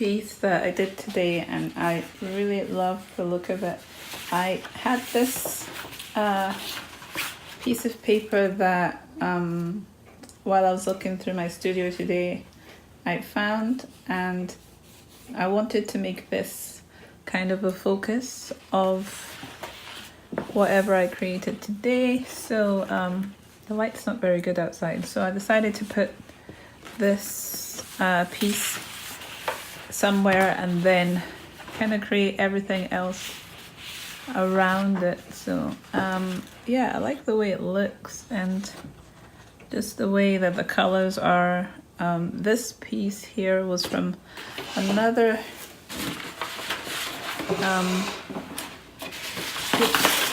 piece that I did today, and I really love the look of it. I had this piece of paper that while I was looking through my studio today I found, and I wanted to make this kind of a focus of whatever I created today. So the light's not very good outside, so I decided to put this piece somewhere and then kind of create everything else around it. So yeah, I like the way it looks and just the way that the colors are. This piece here was from another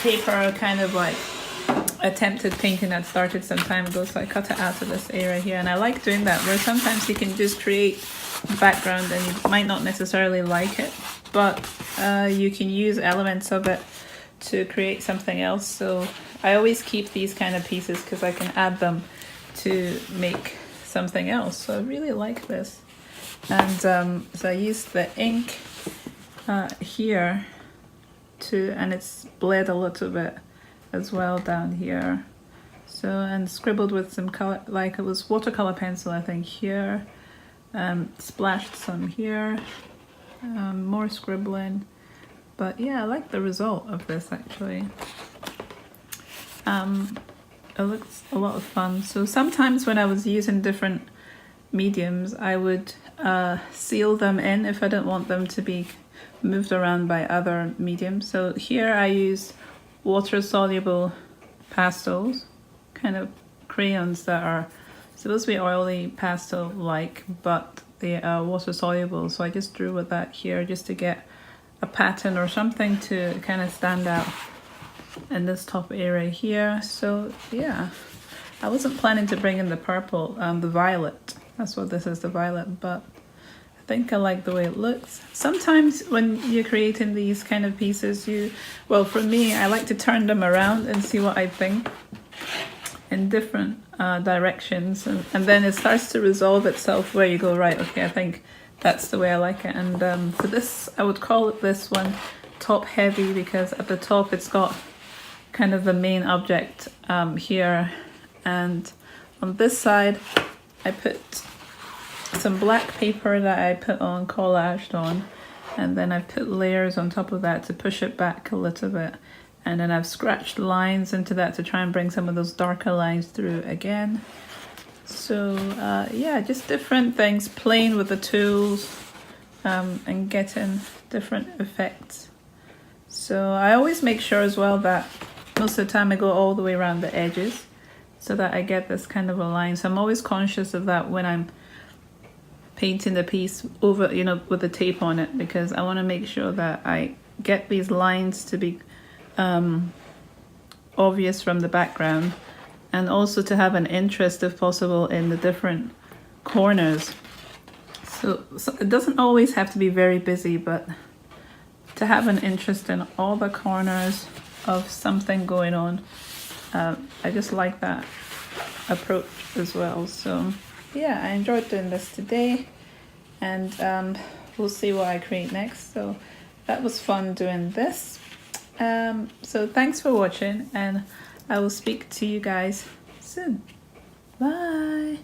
paper kind of like attempted painting that started some time ago, so I cut it out of this area here, and I like doing that where sometimes you can just create background and you might not necessarily like it, but you can use elements of it to create something else. So I always keep these kind of pieces because I can add them to make something else. So I really like this, and so I used the ink here to, and it's bled a little bit as well down here, so, and scribbled with some color, like it was watercolor pencil I think here, splashed some here, more scribbling. But yeah, I like the result of this actually. It looks a lot of fun. So sometimes when I was using different mediums, I would seal them in if I didn't want them to be moved around by other mediums. So here I use water-soluble pastels, kind of crayons that are supposed to be oily pastel-like, but they are water-soluble. So I just drew with that here just to get a pattern or something to kind of stand out in this top area here. So yeah, I wasn't planning to bring in the purple, the violet. That's what this is, the violet, but I think I like the way it looks. Sometimes when you're creating these kind of pieces, well, for me, I like to turn them around and see what I think in different directions, and then it starts to resolve itself where you go, right, okay, I think that's the way I like it. And for this, I would call it this one top heavy, because at the top it's got kind of the main object here, and on this side I put some black paper that I put on, collaged on, and then I put layers on top of that to push it back a little bit, and then I've scratched lines into that to try and bring some of those darker lines through again. So yeah, just different things, playing with the tools and getting different effects. So I always make sure as well that most of the time I go all the way around the edges so that I get this kind of a line. So I'm always conscious of that when I'm painting the piece over, you know, with the tape on it, because I want to make sure that I get these lines to be obvious from the background, and also to have an interest, if possible, in the different corners. So it doesn't always have to be very busy, but to have an interest in all the corners of something going on. I just like that approach as well. So yeah, I enjoyed doing this today, and we'll see what I create next. So that was fun doing this. So thanks for watching, and I will speak to you guys soon. Bye.